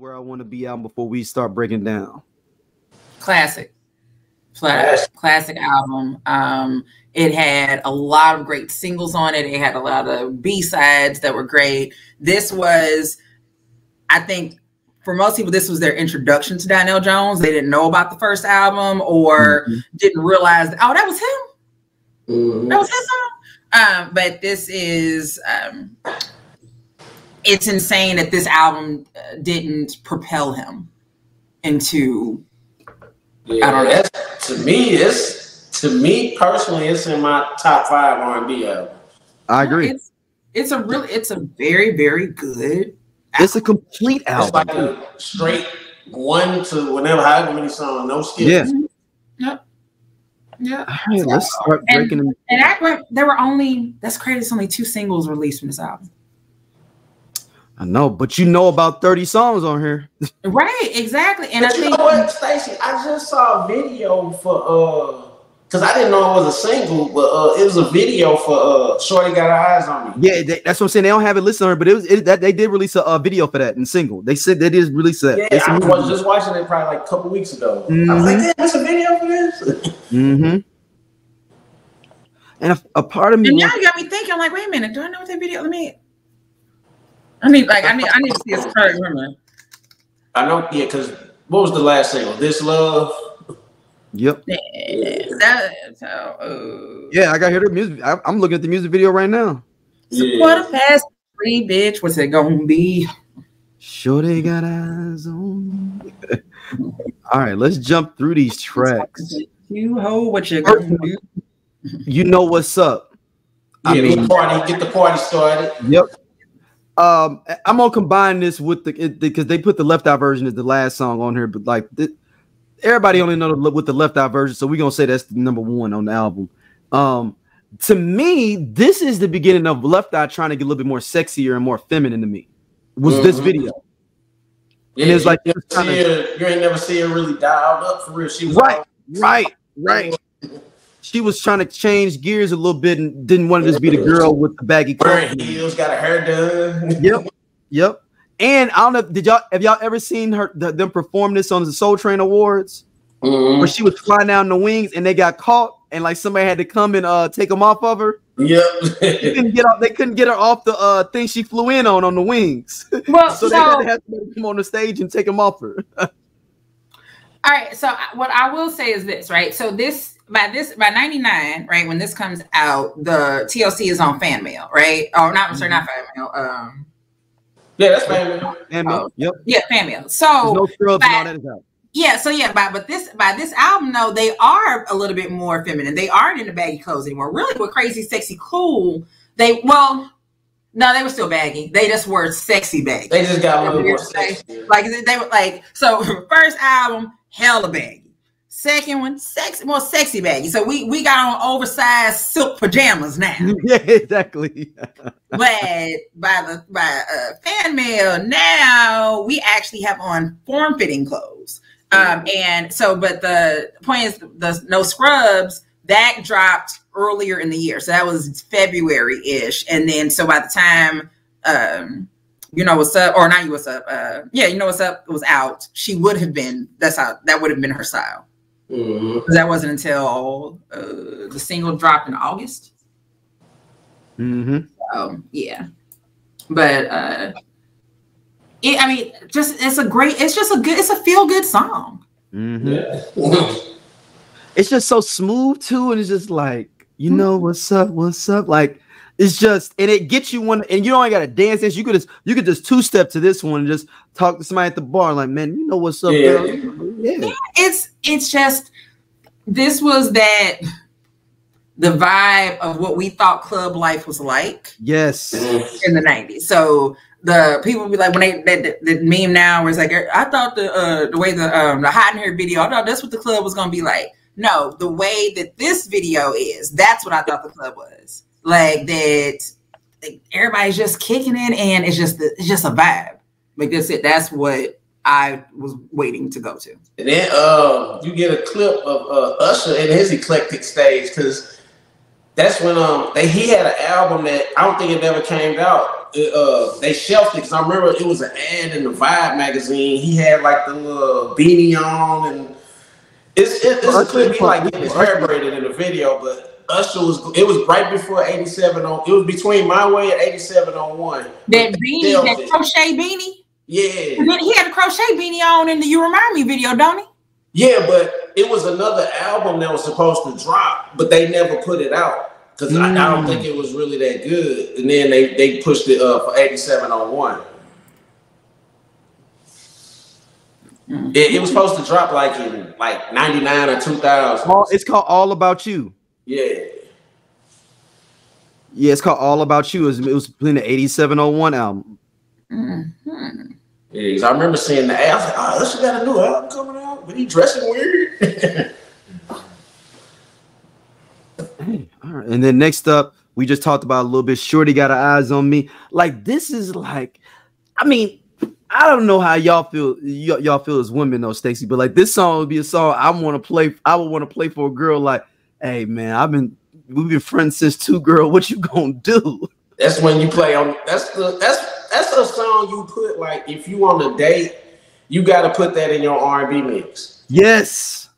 Where I Want to Be out before we start breaking down. Classic album. It had a lot of great singles on it. It had a lot of B-sides that were great. This was, I think, for most people, this was their introduction to Donnell Jones. They didn't know about the first album or didn't realize, oh, that was him. That was his song. But this is, it's insane that this album didn't propel him into. Yeah, I don't know. To me personally, it's in my top 5 R&B albums. I agree. It's a very, very good. It's a complete album. It's like a straight 1 to whenever, however many songs, no skips. Yeah. Yep. Yeah. All right, let's start breaking them. And there were only, that's crazy, there's only 2 singles released from this album. I know, but you know about 30 songs on here. Right, exactly. And but you know what, Stacey? I just saw a video for because I didn't know it was a single, but it was a video for Shorty Got Her Eyes on Me. Yeah, that's what I'm saying. They don't have it listed on her, but that they did release a video for that and single. They said they did release that. Yeah, I was just watching it probably like a couple weeks ago. I was like, damn, there's a video for this. And a part of me, and now you got me thinking, I'm like, wait a minute, do I know what that video? I need to see his current rumor. I know, yeah, because what was the last single? This Love. Yep. Yeah, I got to hear the music. I'm looking at the music video right now. Quarter past 3, bitch. What's it gonna be? Shorty got eyes on me. All right, let's jump through these tracks. You ho, what you gonna do? You Know What's Up. Get the party started. Yep. I'm gonna combine this with because they put the left out version as the last song on here, but like everybody only know with the left out version, so we're gonna say that's the number 1 on the album. To me, this is the beginning of Left Eye trying to get a little bit more sexier and more feminine to me. Was this video? Yeah, and it's like you ain't never see her really dialed up for real. She was right. She was trying to change gears a little bit and didn't want to just be the girl with the baggy clothes. Heels, got her hair done. Yep. And I don't know, have y'all ever seen them perform this on the Soul Train Awards? Where she was flying down the wings and they got caught and like somebody had to come and take them off of her. Yep. They couldn't get her off the thing she flew in on the wings. Well, so they had to have to come on the stage and take them off her. All right. So what I will say is this, right? So by 99, right, when this comes out, the TLC is on fan mail, right? Oh, not fan mail. Yeah, that's fan mail. Fan mail. Yep. Yeah, fan mail. So no scrubs and all that is out. Yeah, so yeah, but by this album, though, they are a little bit more feminine. They aren't in the baggy clothes anymore. Really, with Crazy, Sexy, Cool, they were still baggy. They just were sexy baggy. They just got a little more sexy. Like they were like, so first album, hella baggy. Second one, more sexy baggy. So we got on oversized silk pajamas now. Yeah, exactly. But by fan mail now, we actually have on form-fitting clothes. And so, but the point is, the No Scrubs that dropped earlier in the year, so that was February-ish, and then so by the time You Know What's Up, or not You What's Up, You Know What's Up was out, she would have been, that would have been her style. That wasn't until the single dropped in August. So yeah, but it's a feel good song. Yeah. It's just so smooth too, and it's just like, you know what's up, like. It's just, and it gets you one, and you don't got to dance this. You could just 2-step to this one and just talk to somebody at the bar, like, man, you know what's up, girl. Yeah. It's just, this was the vibe of what we thought club life was like. Yes. In the 90s. So the people be like, when the meme now where it's like, I thought the way the Hot in Here video, I thought that's what the club was gonna be like. No, the way that this video is, that's what I thought the club was. Like that, like everybody's just kicking in, and it's just a vibe. Like that's it. That's what I was waiting to go to. And then you get a clip of Usher in his eclectic stage, because that's when he had an album that I don't think it ever came out. they shelved it because I remember it was an ad in the Vibe magazine. He had like the little beanie on, and it's clear he like getting his hair braided in the video. But Usher it was right before 87. It was between My Way and 8701. That beanie, that crochet beanie. Yeah, and then he had a crochet beanie on in the "You Remind Me" video, don't he? Yeah, but it was another album that was supposed to drop, but they never put it out. Because I don't think it was really that good. And then they pushed it up for 8701. It was supposed to drop like in like 99 or 2000. It's called All About You. Yeah. Yeah, it's called All About You. It was in the 8701 album. Yeah, I remember seeing the ad. I was like, oh, this got a new album coming out, but he dressing weird. All right. And then next up, we just talked about a little bit. Shorty Got Her Eyes on Me. Like, this is like, I mean, I don't know how y'all feel. Y'all feel as women, though, Stacey. But like, this song would be a song I want to play. I would want to play for a girl. Like, hey man, we've been friends since 2, girl. What you gonna do? That's when you play on. That's a song you put like if you on a date, you got to put that in your R&B mix. Yes.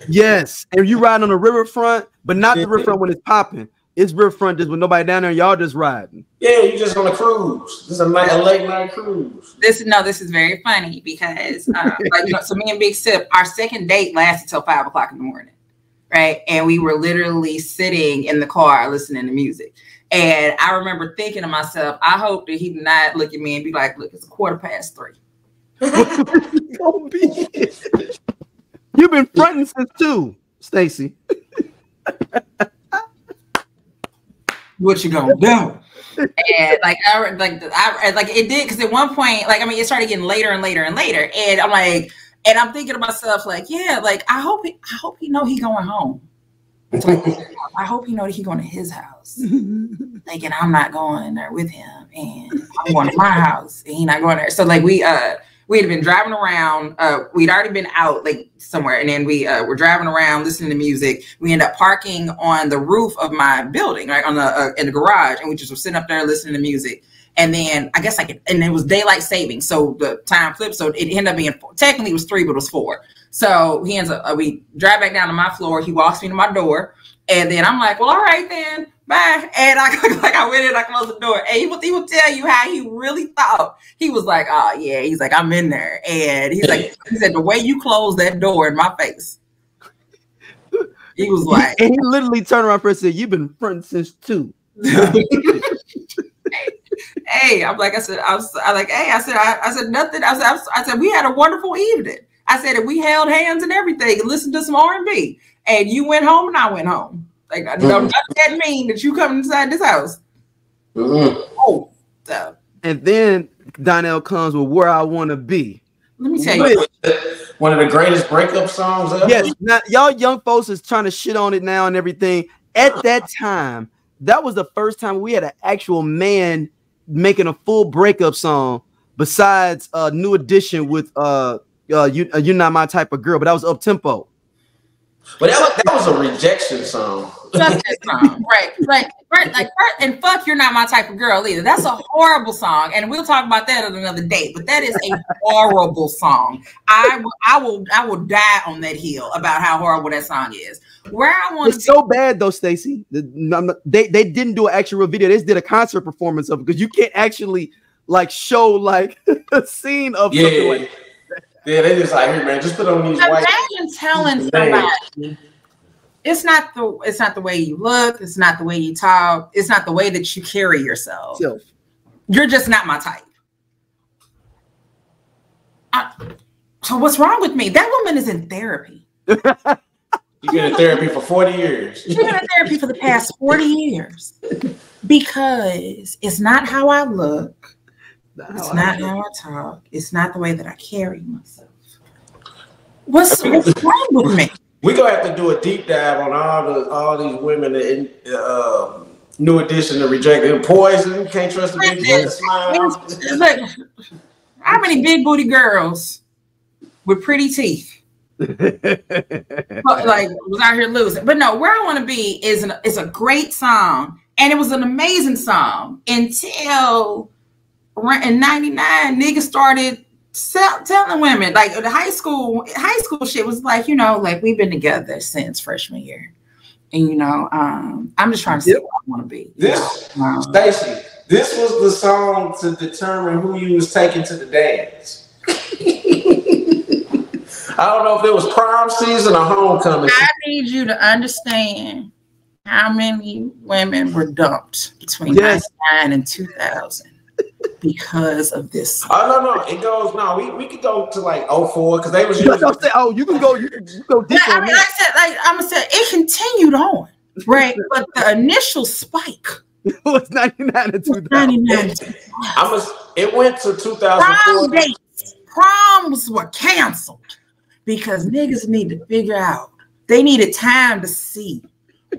Yes, and you ride on the riverfront, but not the riverfront when it's popping. It's riverfront just with nobody down there, and y'all just riding. Yeah, you just on a cruise. This is a late night cruise. This is very funny because so me and Big Sip, our second date lasted till 5 o'clock in the morning, right? And we were literally sitting in the car listening to music. And I remember thinking to myself, I hope that he did not look at me and be like, "Look, it's 3:15." You've been fronting since 2, Stacey. What you gonna do? And it did, because at one point, it started getting later and later and later, and I'm thinking to myself, like, yeah, like I hope he know he going home. I hope he know that he going to his house, like, and I'm not going there with him, and I'm going to my house, and he not going there. So like we had been driving around. We'd already been out like somewhere, and then we were driving around listening to music. We ended up parking on the roof of my building, right on the in the garage, and we just were sitting up there listening to music. And then I guess and it was daylight savings, so the time flipped. So it ended up being technically it was 3, but it was 4. So he ends up we drive back down to my floor. He walks me to my door, and then I'm like, well, all right then. Bye. And I went in, I closed the door. And he will tell you how he really thought. He was like, oh yeah, he's like, I'm in there. And he said, the way you closed that door in my face. He was like, and he literally turned around and said, you've been fronting since 2. Hey, I'm like, I said nothing. I said, we had a wonderful evening. I said, and we held hands and everything and listened to some R&B. And you went home and I went home. Like, I don't that mean that you come inside this house. Oh, so. And then Donell comes with Where I Want to Be. Let me tell you. One of the greatest breakup songs ever. Yes. Now, y'all young folks is trying to shit on it now and everything. At that time, that was the first time we had an actual man making a full breakup song besides New Edition with You're Not My Type of Girl, but that was up tempo. But that was a rejection song. That song. Right. Like, and fuck, You're Not My Type of Girl either. That's a horrible song, and we'll talk about that on another day. But that is a horrible song. I will die on that hill about how horrible that song is. Where I want it's so bad though, Stacey. They didn't do an actual video. They just did a concert performance of it because you can't actually like show like a scene of something like that. Yeah, they just like, hey man, just put on these white. Imagine telling somebody it's not the way you look, it's not the way you talk, it's not the way that you carry yourself. You're just not my type. So what's wrong with me? That woman is in therapy. You've been in therapy for 40 years. She's been in therapy for the past 40 years because it's not how I look. It's not how I talk. It's not the way that I carry myself. What's wrong with me? We're gonna have to do a deep dive on all these women in New Edition to reject it. Poison, can't trust the big booty smile. Like, how many big booty girls with pretty teeth? Like was out here losing. But no, Where I Want to Be is a great song. And it was an amazing song until in 99, niggas started telling women, like the high school shit was like, you know, like we've been together since freshman year. And, you know, I'm just trying to see what I want to be. Stacey, this was the song to determine who you was taking to the dance. I don't know if it was prom season or homecoming. I need you to understand how many women were dumped between 99 and 2000 because of this. Oh, no. It goes, we could go to like 04 because they was usually. You can go deep on that. I'm gonna say it continued on, right? But the initial spike was 99 and 2000. It went to 2004. Proms were canceled because niggas need to figure out. They needed time to see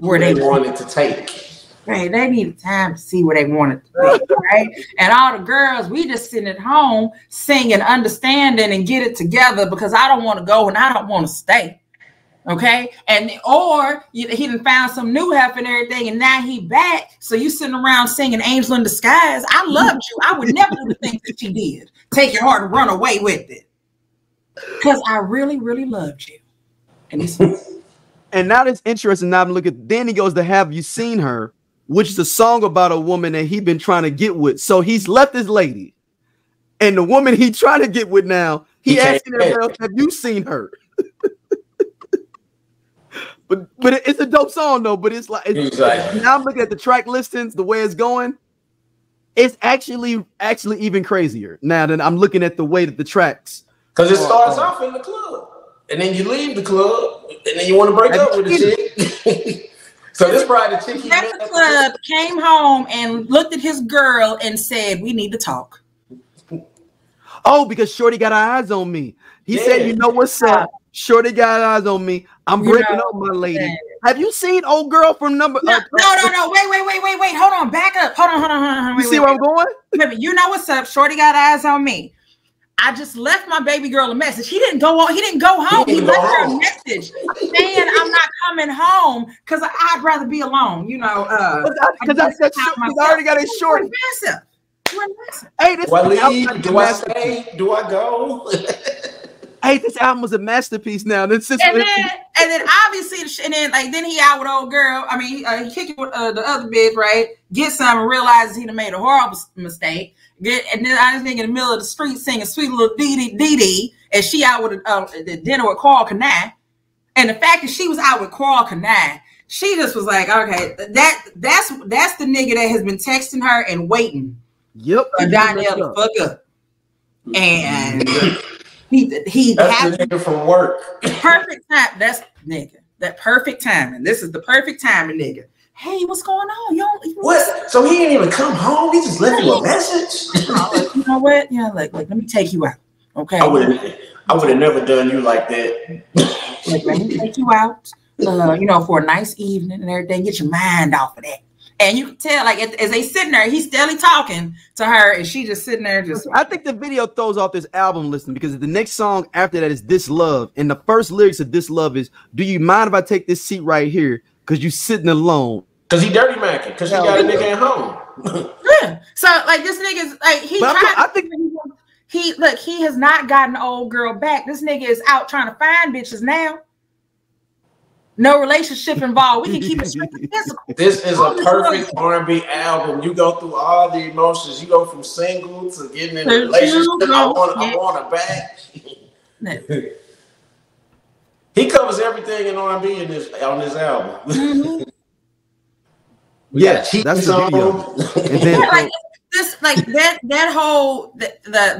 where they wanted to take. Right, they needed time to see where they wanted to be, right? And all the girls, we just sitting at home singing, understanding, and get it together because I don't want to go and I don't want to stay, okay? And he done found some new help and everything, and now he back. So you sitting around singing "Angel in Disguise." I loved you. I would never do the things that you did. Take your heart and run away with it, because I really, really loved you. And now that's interesting. Now I'm looking. Then he goes to "Have You Seen Her?" which is a song about a woman that he been trying to get with. So he's left his lady, and the woman he trying to get with now, he asking her, "Have you seen her?" but it's a dope song though. But it's like now I'm looking at the track listings, the way it's going. It's actually even crazier now that I'm looking at the way that the tracks. Because it starts off in the club, and then you leave the club, and then you want to break up with the chick. So this probably the chick he left the club, came home, and looked at his girl and said, "We need to talk." Oh, because Shorty got her eyes on me. He said, "You know what's up? Shorty got her eyes on me. I'm breaking up, my lady." Have you seen old girl from number? No. Wait. Hold on. Back up. Hold on. You see where I'm going? Wait, you know what's up? Shorty got eyes on me. I just left my baby girl a message. He didn't go home. He left her a message saying, "I'm not coming home because I'd rather be alone." You know, because I already got a shorty. Hey, this do I leave? Do I stay? Do I go? Hey, this album was a masterpiece. Now, and then obviously, then he out with old girl. I mean, he kicked it with the other bitch, right? Get some and realizes he done made a horrible mistake. And then I was thinking in the middle of the street singing "Sweet Little Dee Dee," and she out with the dinner with Carl Kanai. And the fact that she was out with Carl Kanai, she just was like, okay, that's the nigga that has been texting her and waiting. Yep. For Donell to fuck up. And he that's the nigga from work. Perfect time. That's nigga. That perfect timing. This is the perfect timing, nigga. Hey, what's going on? What? So he didn't even come home. He just left you a message. You know what? Yeah, like let me take you out. Okay. I would have never done you like that. Let me take you out. For a nice evening and everything. Get your mind off of that. And you can tell, like, as they sitting there, he's steadily talking to her, and she just sitting there. I think the video throws off this album listing because the next song after that is "This Love," and the first lyrics of "This Love" is, "Do you mind if I take this seat right here? Because you sitting alone." Because he dirty macking. Because she got a nigga at home. Yeah. So like this nigga's like he has not gotten old girl back. This nigga is out trying to find bitches now. No relationship involved. We can keep it physical. This is a perfect R&B album. You go through all the emotions. You go from single to getting in a relationship. I want her back. He covers everything in R&B on this album. Mm-hmm. Yeah, that's the video. And then,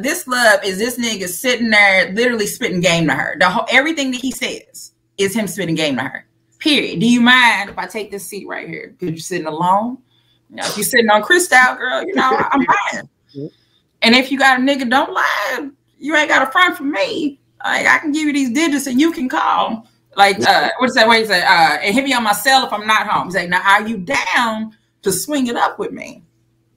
This Love is this nigga sitting there literally spitting game to her. Everything that he says is him spitting game to her. Period. Do you mind if I take this seat right here? Because you're sitting alone. If you're sitting on Crystal, girl, I'm fine. And if you got a nigga, don't lie. You ain't got a front for me. Like, I can give you these digits and you can call. Like, what's that way he say? And hit me on my cell if I'm not home. He's like, now are you down to swing it up with me?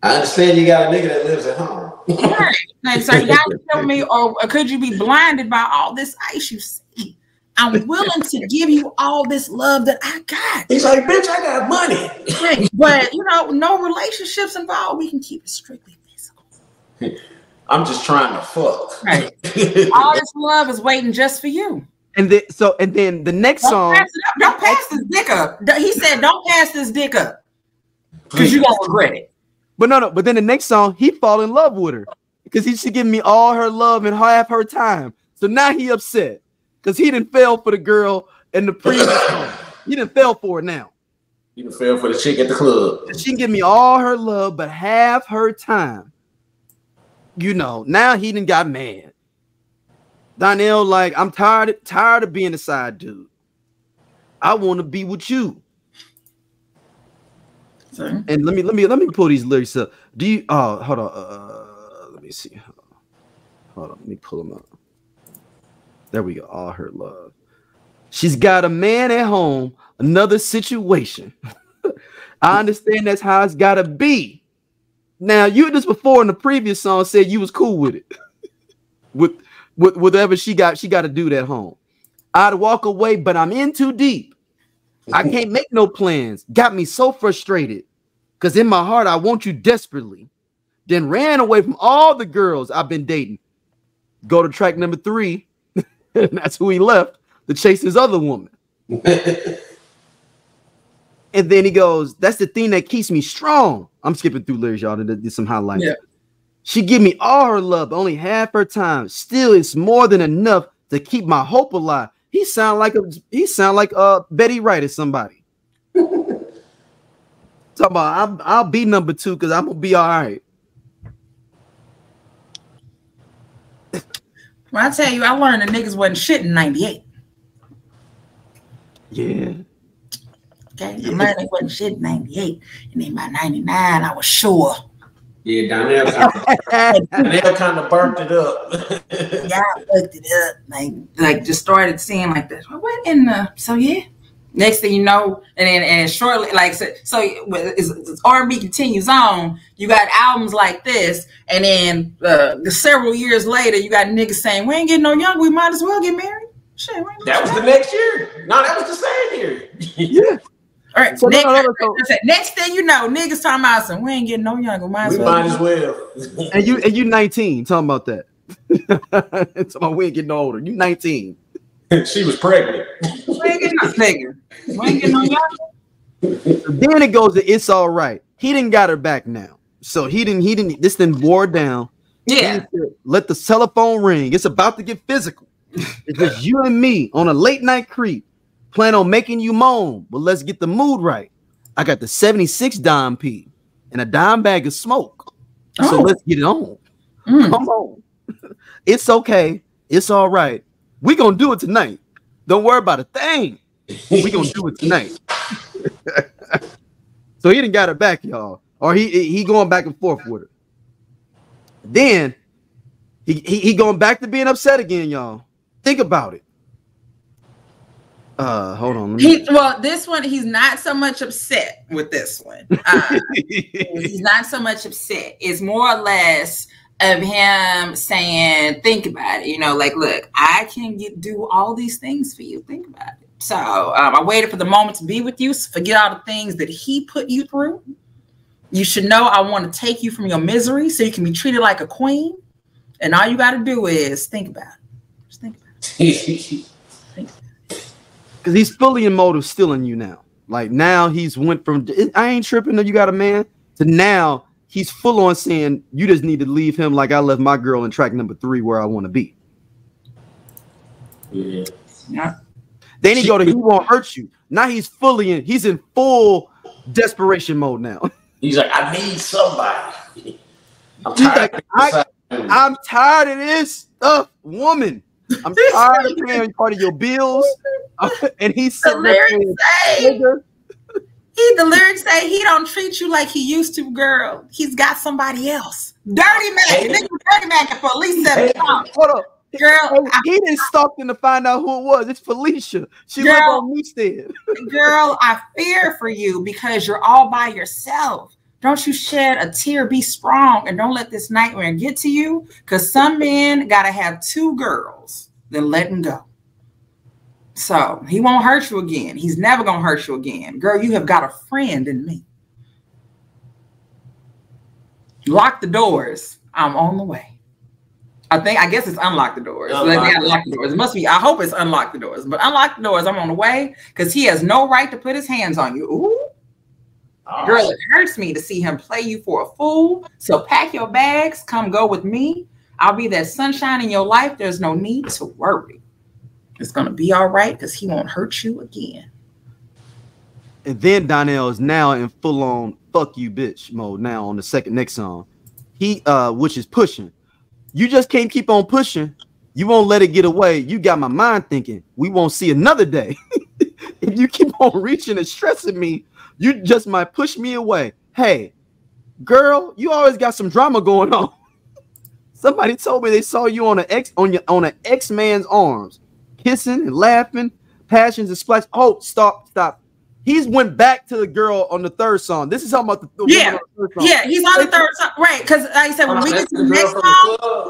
I understand you got a nigga that lives at home. Right. Like, so you gotta tell me, or could you be blinded by all this ice you see? I'm willing to give you all this love that I got. He's like, bitch, I got money. Right. But, you know, no relationships involved. We can keep it strictly physical. I'm just trying to fuck. Right. All this love is waiting just for you. And then the next song. Don't pass this dick up. He said, don't pass this dick up. Because you're going to regret it. But then the next song, he fall in love with her. Because she giving me all her love and half her time. So now he upset. Because he didn't fail for the girl in the previous song. He didn't fail for it now. He didn't fail for the chick at the club. She can give me all her love, but half her time. You know, now he done got mad. Donell, like, I'm tired of being a side dude. I want to be with you. Sorry. And let me pull these lyrics up. Do you hold on, let me see. Hold on, let me pull them up. There we go. All her love. She's got a man at home, another situation. I understand that's how it's gotta be. Now, you just before in the previous song said you was cool with it. with whatever she got to do that home. I'd walk away, but I'm in too deep. I can't make no plans. Got me so frustrated. Because in my heart, I want you desperately. Then ran away from all the girls I've been dating. Go to track number 3. And that's who he left to chase his other woman. And then he goes, that's the thing that keeps me strong. I'm skipping through lyrics, y'all, to do some highlights. Yeah. She give me all her love, only half her time. Still, it's more than enough to keep my hope alive. He sound like Betty Wright or somebody. Talk about I'll be number 2 because I'm gonna be all right. Well, I tell you, I learned the niggas wasn't shit in 98. Yeah. Okay, I learned they wasn't shit in 98. And then by 99, I was sure. Yeah, Donell kind of burnt it up. Yeah, I fucked it up. Like just started seeing like this. What in the? So yeah. Next thing you know, and shortly, like so as R&B continues on, you got albums like this, and then several years later, you got niggas saying, "We ain't getting no younger. We might as well get married." Shit, that was the next year. No, that was the same year. Yeah. All right. So next thing you know, niggas talking about some. We ain't getting no younger. Might as well. And you 19 talking about that. It's about we ain't getting older. You 19. She was pregnant. We ain't getting no nigga. We ain't getting no younger. Then it goes to It's All Right. He didn't got her back now. So he didn't this didn't wore down. Yeah. Let the telephone ring. It's about to get physical. It's just you and me on a late night creep. Plan on making you moan, but let's get the mood right. I got the 76 dime P and a dime bag of smoke. So let's get it on. Come on. It's okay. It's all right. We gonna do it tonight. Don't worry about a thing. We gonna do it tonight. So he didn't got her back, y'all. Or he going back and forth with her. Then he going back to being upset again, y'all. Think about it. Hold on. This one, he's not so much upset with this one. He's not so much upset. It's more or less of him saying, think about it. You know, like, look, I can do all these things for you. Think about it. So I waited for the moment to be with you. So forget all the things that he put you through. You should know I want to take you from your misery so you can be treated like a queen. And all you got to do is think about it. Just think about it. Because he's fully in mode of stealing you now. Like now he's went from, I ain't tripping that you got a man, to now he's full on saying, you just need to leave him like I left my girl in track number 3 where I want to be. Yeah. Then he go to, he won't hurt you. Now he's in full desperation mode now. He's like, I need somebody. I'm tired of this stuff, woman. I'm tired of paying part of your bills. And he's the lyrics say he don't treat you like he used to, girl. He's got somebody else. Dirty Mac. Dirty Mac for at least 7 times. Hold up. Girl, he didn't stalk him to find out who it was. It's Felicia. She lived on Newstead. Girl, I fear for you because you're all by yourself. Don't you shed a tear, be strong, and don't let this nightmare get to you. Because some men gotta have 2 girls, then let them go. So he won't hurt you again. He's never gonna hurt you again. Girl, you have got a friend in me. Lock the doors. I'm on the way. I guess it's unlock the doors. Unlock the doors. It must be, I hope it's unlock the doors. But unlock the doors, I'm on the way, because he has no right to put his hands on you. Ooh. Oh. Girl, it hurts me to see him play you for a fool. So pack your bags, come go with me. I'll be that sunshine in your life. There's no need to worry. It's going to be all right, because he won't hurt you again. And then Donell is now in full-on fuck you bitch mode now on the next song. He which is pushing. You just can't keep on pushing. You won't let it get away. You got my mind thinking we won't see another day. If you keep on reaching and stressing me, you just might push me away. Hey, girl, you always got some drama going on. Somebody told me they saw you on an ex man's arms, kissing and laughing, passions and splash. Oh, stop. He's went back to the girl on the third song. This is talking about the woman on the third song. Yeah, he's on the third song, right? Because like I said, when we get to the next song,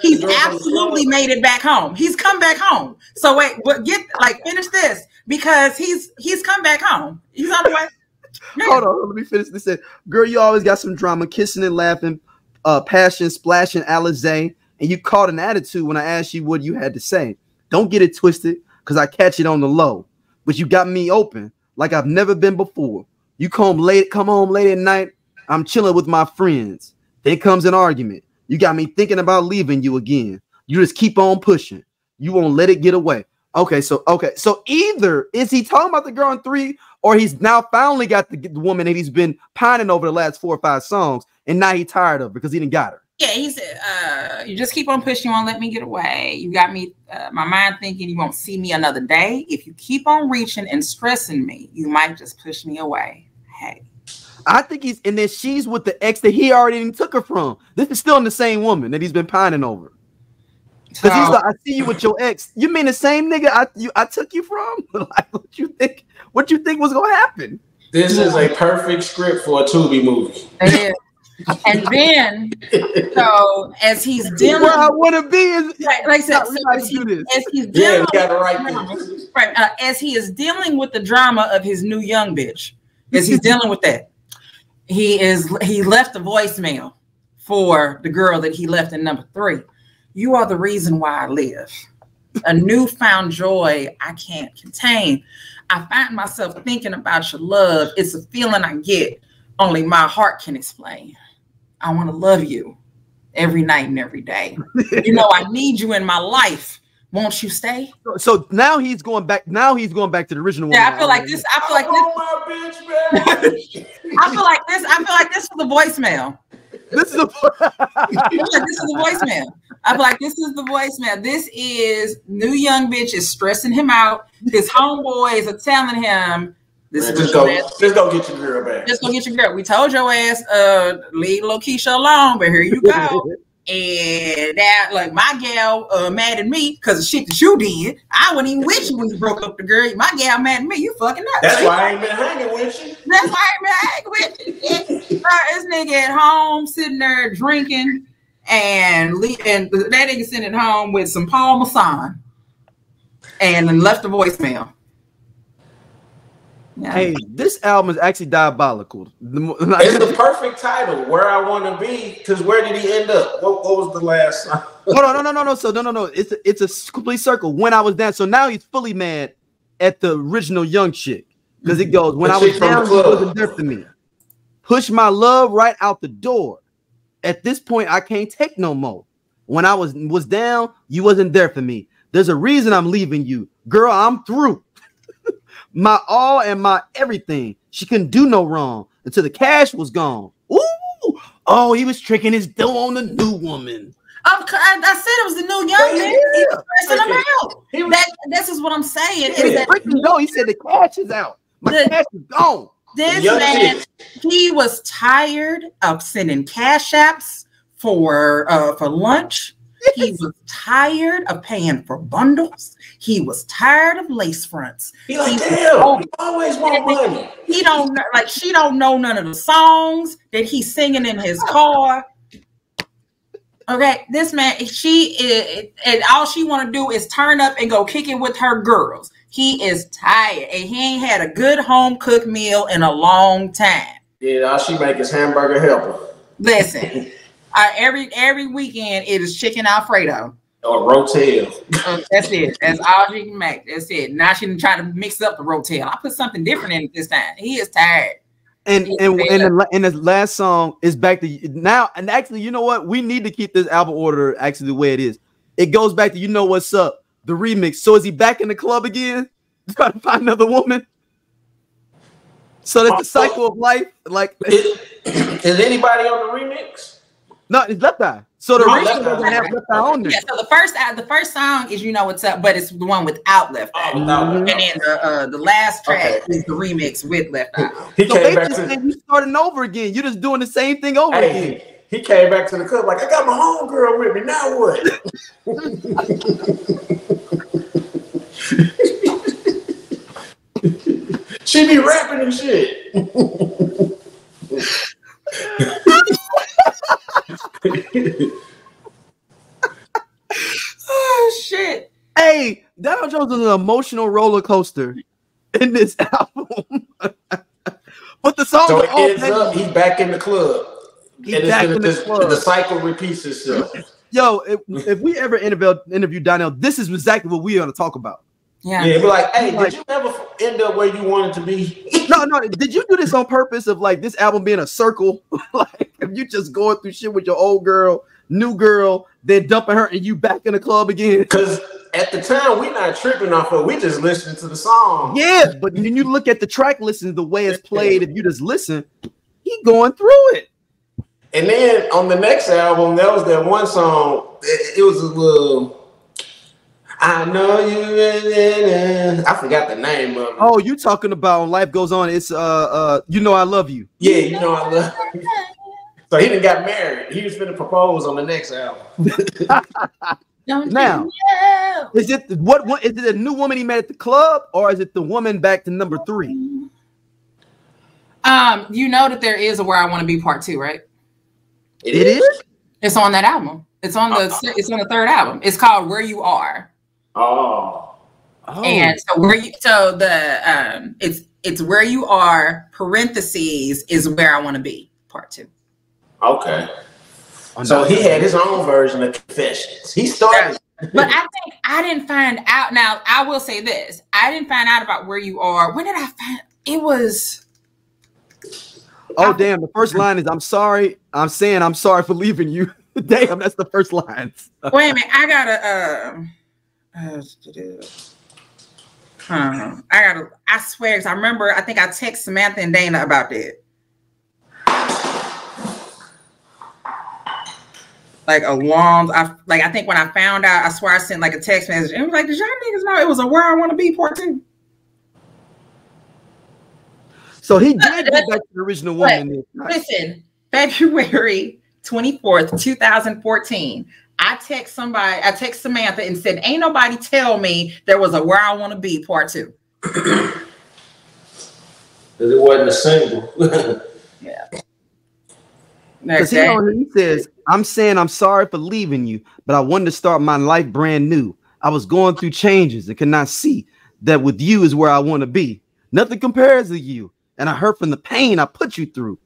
he's absolutely made it back home. He's come back home. So wait, but finish this, because he's come back home. He's on the way. Yeah. Hold on, let me finish this. Said, girl, you always got some drama, kissing and laughing, passion, splashing, Alizé, and you caught an attitude when I asked you what you had to say. Don't get it twisted, because I catch it on the low, but you got me open like I've never been before. You come home late at night, I'm chilling with my friends. Then comes an argument. You got me thinking about leaving you again. You just keep on pushing. You won't let it get away. Okay, so either is he talking about the girl in 3, or he's now finally got the woman that he's been pining over the last 4 or 5 songs, and now he's tired of her because he didn't got her. Yeah, he said, you just keep on pushing, you won't let me get away. You got me, my mind thinking you won't see me another day. If you keep on reaching and stressing me, you might just push me away. Hey. I think and then she's with the ex that he already took her from. This is still in the same woman that he's been pining over. Because he's like, I see you with your ex. You mean the same nigga I took you from? Like, what you think was gonna happen? This is a perfect script for a Tubi movie. Yeah. And then, so as he's dealing, where I want to be is like I said, as he's dealing, as he is dealing with the drama of his new young bitch, as he's dealing with that, he left a voicemail for the girl that he left in number 3. You are the reason why I live. A newfound joy I can't contain. I find myself thinking about your love. It's a feeling I get only my heart can explain. I want to love you every night and every day. You know, I need you in my life. Won't you stay? So now he's going back. Now he's going back to the original. Yeah, I feel like this. I feel like this is the voicemail. This is the voicemail. I feel like this is the voicemail. This is new young bitch is stressing him out. His homeboys are telling him, just go get your girl back. Just go get your girl. We told your ass, leave Lokeisha alone, but here you go. And that, like, my gal mad at me because of shit that you did. I wasn't even with you when you broke up the girl. My gal mad at me. You fucking nuts. That's why I ain't been hanging with you. That's why I ain't been hanging with you. This nigga at home sitting there drinking, and that nigga sitting at home with some Paul Masson and left a voicemail. Yeah. Hey, this album is actually diabolical. It's the perfect title, Where I Want to Be, because where did he end up? What was the last song? Hold on, no. So no. It's a complete circle. When I was down, so now he's fully mad at the original young chick because it goes, when I was down, he wasn't there for me. Push my love right out the door. At this point, I can't take no more. When I was down, you wasn't there for me. There's a reason I'm leaving you, girl. I'm through. My all and my everything. She couldn't do no wrong until the cash was gone. Ooh, oh, he was tricking his dough on the new woman. I said it was the new young man. He was stressing him out. This is what I'm saying. He said the cash is out. My cash is gone. This man, he was tired of sending cash apps for lunch. He was tired of paying for bundles. He was tired of lace fronts. He always want money. She don't know none of the songs that he's singing in his car. Okay, this man, and all she want to do is turn up and go kick it with her girls. He is tired, and he ain't had a good home cooked meal in a long time. Yeah, all she make is hamburger helper. Listen, every weekend it is chicken Alfredo. Or Rotel. That's it. That's all she can make. That's it. Now she try to mix up the Rotel. I put something different in it this time. He is tired. And the last song is back to now. And actually, you know what? We need to keep this album order actually the way it is. It goes back to You Know What's Up, the remix. So is he back in the club again? Trying to find another woman? So that's the cycle of life. Like, is anybody on the remix? No, it's Left Eye. So the remix doesn't have Left Eye on there. Yeah, so the first song is You Know What's Up, but it's the one without Left Eye. And then the last track is the remix with Left Eye. So they just saying you starting over again. You're just doing the same thing over again. He came back to the club like, I got my homegirl with me. Now what? She be rapping and shit. Oh shit! Hey, Donnell Jones is an emotional roller coaster in this album. But the song so it ends up, he's back in the club. The cycle repeats itself. Yo, if we ever interview Donnell, this is exactly what we're gonna talk about. Yeah, we're like, hey, did you ever end up where you wanted to be? No. Did you do this on purpose of like this album being a circle? Like if you just going through shit with your old girl, new girl, then dumping her and you back in the club again? Because at the time we not tripping off of, we just listening to the song. Yeah, but when you look at the track listing, the way it's played, if you just listen, he going through it. And then on the next album, there was that one song. It was a little. I know you. I forgot the name of it. Oh, you talking about Life Goes On? It's You Know I Love You. Yeah, You Know I Love You. So he done got married. He was gonna propose on the next album. Now, is it what? Is it a new woman he met at the club, or is it the woman back to number 3? You know that there is a Where I Want to Be Part 2, right? It is. It's on that album. It's on the. It's on the third album. It's called Where You Are. Oh. And so it's Where You Are parentheses is Where I Want to Be Part 2. Okay. So he had his own version of Confessions. He started. But I think I didn't find out. Now I will say this: I didn't find out about Where You Are. When did I find? It was. Oh damn! The first line is "I'm sorry." I'm saying I'm sorry for leaving you. Damn, that's the first line. Wait a minute, I gotta. I swear, because I remember. I think I texted Samantha and Dana about that. Like a long, I think when I found out, I swear I sent like a text message. And it was like, did y'all niggas know it was a Where I Want to Be Part 2? So he did get back to the original woman. Listen, February 24th, 2014. I text Samantha and said, ain't nobody tell me there was a Where I Want to Be Part 2. Because it wasn't a single. Yeah. Because he says, I'm saying I'm sorry for leaving you, but I wanted to start my life brand new. I was going through changes and could not see that with you is where I want to be. Nothing compares to you. And I hurt from the pain I put you through.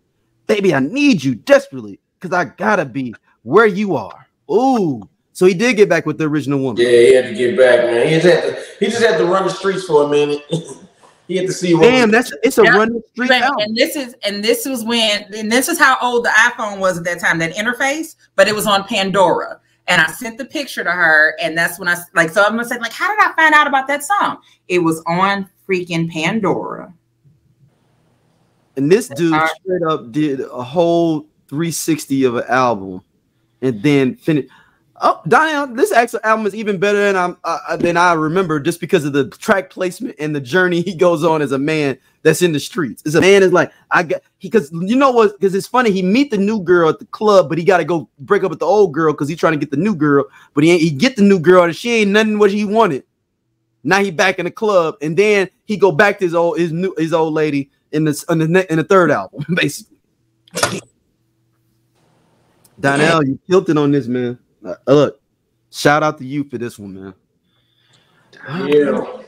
Baby, I need you desperately because I gotta be where you are. Ooh. So he did get back with the original woman. Yeah, he had to get back, man. He just had to run the streets for a minute. He had to see what. Damn, it's a run the street album. And this is how old the iPhone was at that time, that interface, but it was on Pandora. And I sent the picture to her, and that's when so I'm gonna say, like, how did I find out about that song? It was on freaking Pandora. And this dude straight up did a whole 360 of an album and then finished. Oh, Donell, this actual album is even better than I remember, just because of the track placement and the journey he goes on as a man that's in the streets. As a man is like, because you know what? Because it's funny, he meet the new girl at the club, but he got to go break up with the old girl because he's trying to get the new girl, but he get the new girl and she ain't nothing what he wanted. Now he back in the club, and then he go back to his old lady in the third album, basically. Donnell, you tilted on this, man. Look, shout out to you for this one, man. Yeah.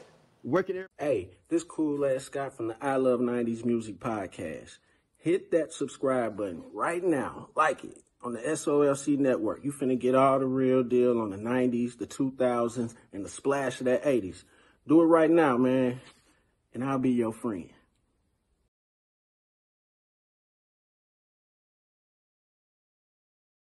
Hey, this cool ass Scott from the I Love 90s Music Podcast. Hit that subscribe button right now. Like it on the SOLC network. You finna get all the real deal on the 90s, the 2000s, and the splash of that 80s. Do it right now, man, and I'll be your friend.